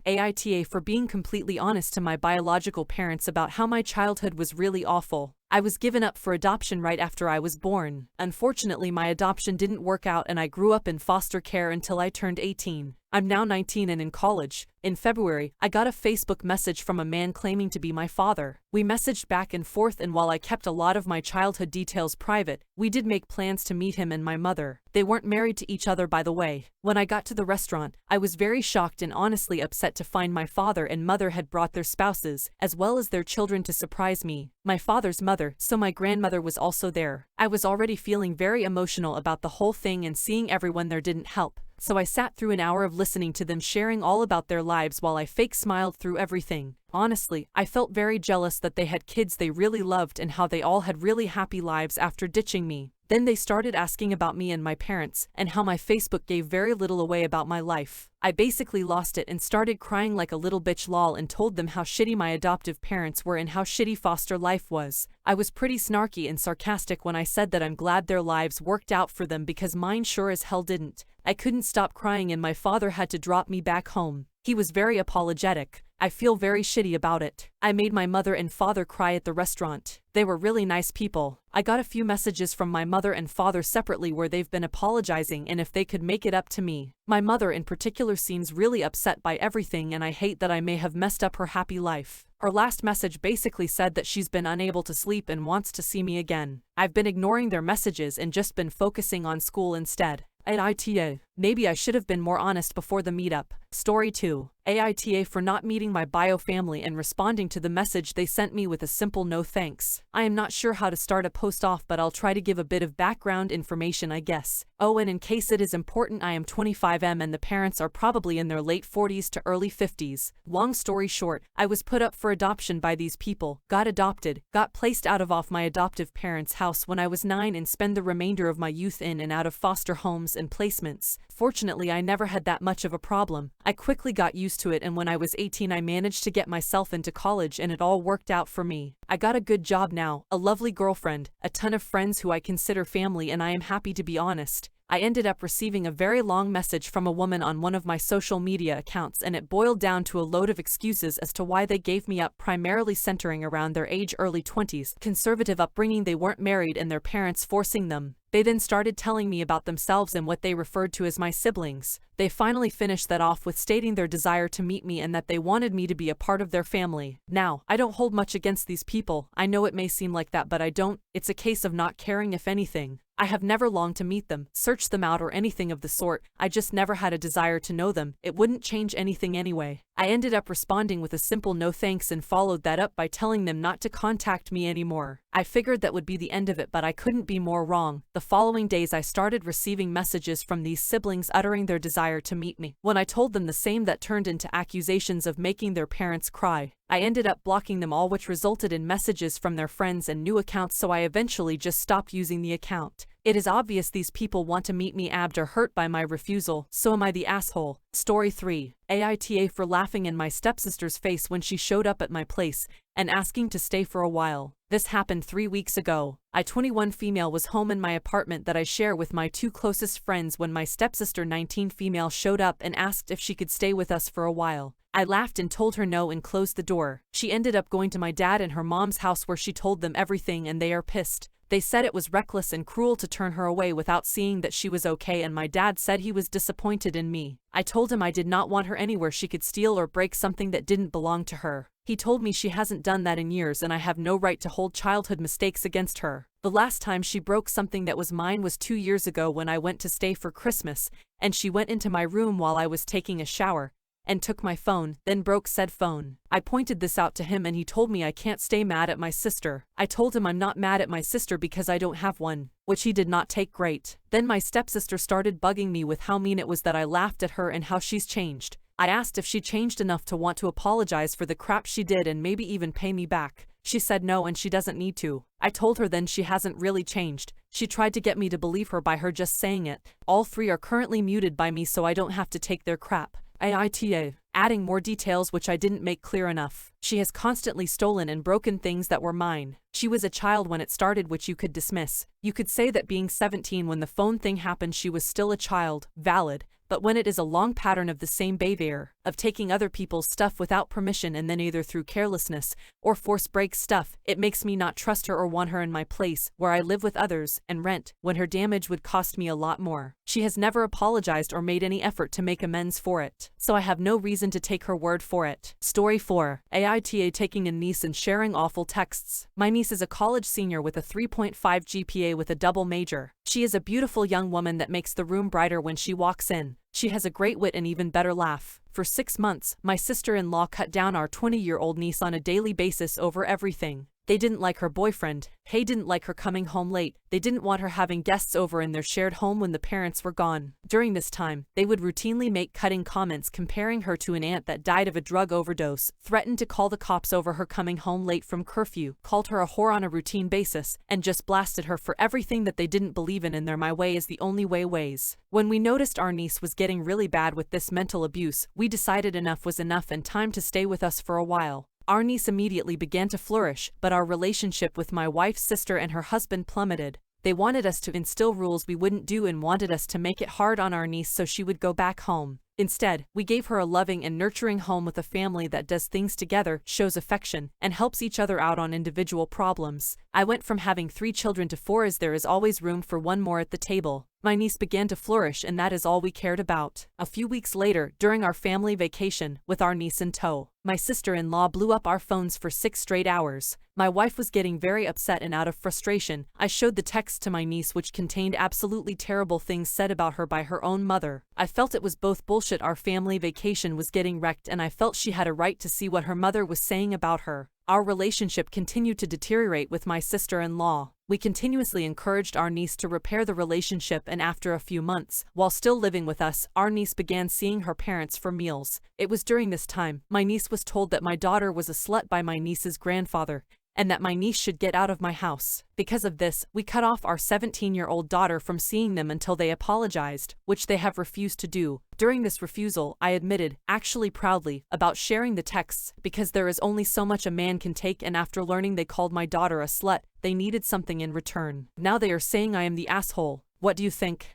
AITA for being completely honest to my biological parents about how my childhood was really awful. I was given up for adoption right after I was born. Unfortunately, my adoption didn't work out and I grew up in foster care until I turned 18. I'm now 19 and in college. In February, I got a Facebook message from a man claiming to be my father. We messaged back and forth, and while I kept a lot of my childhood details private, we did make plans to meet him and my mother. They weren't married to each other, by the way. When I got to the restaurant, I was very shocked and honestly upset to find my father and mother had brought their spouses, as well as their children, to surprise me. My father's mother, so my grandmother, was also there. I was already feeling very emotional about the whole thing, and seeing everyone there didn't help. So I sat through an hour of listening to them sharing all about their lives while I fake smiled through everything. Honestly, I felt very jealous that they had kids they really loved and how they all had really happy lives after ditching me. Then they started asking about me and my parents, and how my Facebook gave very little away about my life. I basically lost it and started crying like a little bitch lol, and told them how shitty my adoptive parents were and how shitty foster life was. I was pretty snarky and sarcastic when I said that I'm glad their lives worked out for them because mine sure as hell didn't. I couldn't stop crying and my father had to drop me back home. He was very apologetic. I feel very shitty about it. I made my mother and father cry at the restaurant. They were really nice people. I got a few messages from my mother and father separately where they've been apologizing and if they could make it up to me. My mother in particular seems really upset by everything, and I hate that I may have messed up her happy life. Her last message basically said that she's been unable to sleep and wants to see me again. I've been ignoring their messages and just been focusing on school instead. AITA. Maybe I should have been more honest before the meetup. Story 2. AITA for not meeting my bio family and responding to the message they sent me with a simple no thanks. I am not sure how to start a post off, but I'll try to give a bit of background information, I guess. Oh, and in case it is important, I am 25M and the parents are probably in their late 40s to early 50s. Long story short, I was put up for adoption by these people, got adopted, got placed out of off my adoptive parents' house when I was 9 and spend the remainder of my youth in and out of foster homes and placements. Fortunately, I never had that much of a problem. I quickly got used to it, and when I was 18 I managed to get myself into college and it all worked out for me. I got a good job now, a lovely girlfriend, a ton of friends who I consider family, and I am happy to be honest. I ended up receiving a very long message from a woman on one of my social media accounts, and it boiled down to a load of excuses as to why they gave me up, primarily centering around their age, early 20s, conservative upbringing, they weren't married, and their parents forcing them. They then started telling me about themselves and what they referred to as my siblings. They finally finished that off with stating their desire to meet me and that they wanted me to be a part of their family. Now, I don't hold much against these people. I know it may seem like that, but I don't. It's a case of not caring, if anything. I have never longed to meet them, search them out, or anything of the sort. I just never had a desire to know them. It wouldn't change anything anyway. I ended up responding with a simple no thanks and followed that up by telling them not to contact me anymore. I figured that would be the end of it, but I couldn't be more wrong. The following days I started receiving messages from these siblings uttering their desire to meet me. When I told them the same, that turned into accusations of making their parents cry. I ended up blocking them all, which resulted in messages from their friends and new accounts, so I eventually just stopped using the account. It is obvious these people want to meet me, are hurt by my refusal, so am I the asshole. Story 3. AITA for laughing in my stepsister's face when she showed up at my place and asking to stay for a while. This happened 3 weeks ago. I, 21 female, was home in my apartment that I share with my 2 closest friends when my stepsister, 19 female, showed up and asked if she could stay with us for a while. I laughed and told her no and closed the door. She ended up going to my dad and her mom's house where she told them everything, and they are pissed. They said it was reckless and cruel to turn her away without seeing that she was okay, and my dad said he was disappointed in me. I told him I did not want her anywhere she could steal or break something that didn't belong to her. He told me she hasn't done that in years and I have no right to hold childhood mistakes against her. The last time she broke something that was mine was 2 years ago when I went to stay for Christmas, and she went into my room while I was taking a shower and took my phone, then broke said phone. I pointed this out to him and he told me I can't stay mad at my sister. I told him I'm not mad at my sister because I don't have one, which he did not take great. Then my stepsister started bugging me with how mean it was that I laughed at her and how she's changed. I asked if she changed enough to want to apologize for the crap she did and maybe even pay me back. She said no and she doesn't need to. I told her then she hasn't really changed. She tried to get me to believe her by her just saying it. All 3 are currently muted by me so I don't have to take their crap. AITA. Adding more details which I didn't make clear enough. She has constantly stolen and broken things that were mine. She was a child when it started, which you could dismiss. You could say that being 17 when the phone thing happened she was still a child, valid, but when it is a long pattern of the same behavior, of taking other people's stuff without permission and then either through carelessness or force break stuff. It makes me not trust her or want her in my place, where I live with others and rent, when her damage would cost me a lot more. She has never apologized or made any effort to make amends for it, so I have no reason to take her word for it. Story 4. AITA taking a niece and sharing awful texts. My niece is a college senior with a 3.5 GPA with a double major. She is a beautiful young woman that makes the room brighter when she walks in. She has a great wit and even better laugh. For 6 months, my sister-in-law cut down our 20-year-old niece on a daily basis over everything. They didn't like her boyfriend. They didn't like her coming home late. They didn't want her having guests over in their shared home when the parents were gone. During this time, they would routinely make cutting comments comparing her to an aunt that died of a drug overdose, threatened to call the cops over her coming home late from curfew, called her a whore on a routine basis, and just blasted her for everything that they didn't believe in their my way is the only way ways. When we noticed our niece was getting really bad with this mental abuse, we decided enough was enough and time to stay with us for a while. Our niece immediately began to flourish, but our relationship with my wife's sister and her husband plummeted. They wanted us to instill rules we wouldn't do and wanted us to make it hard on our niece so she would go back home. Instead, we gave her a loving and nurturing home with a family that does things together, shows affection, and helps each other out on individual problems. I went from having 3 children to 4 as there is always room for one more at the table. My niece began to flourish and that is all we cared about. A few weeks later, during our family vacation, with our niece in tow, my sister-in-law blew up our phones for 6 straight hours. My wife was getting very upset and out of frustration, I showed the text to my niece which contained absolutely terrible things said about her by her own mother. I felt it was both bullshit. Our family vacation was getting wrecked and I felt she had a right to see what her mother was saying about her. Our relationship continued to deteriorate with my sister-in-law. We continuously encouraged our niece to repair the relationship and after a few months, while still living with us, our niece began seeing her parents for meals. It was during this time, my niece was told that my daughter was a slut by my niece's grandfather, and that my niece should get out of my house. Because of this, we cut off our 17-year-old daughter from seeing them until they apologized, which they have refused to do. During this refusal, I admitted, actually proudly, about sharing the texts, because there is only so much a man can take, and after learning they called my daughter a slut, they needed something in return. Now they are saying I am the asshole. What do you think?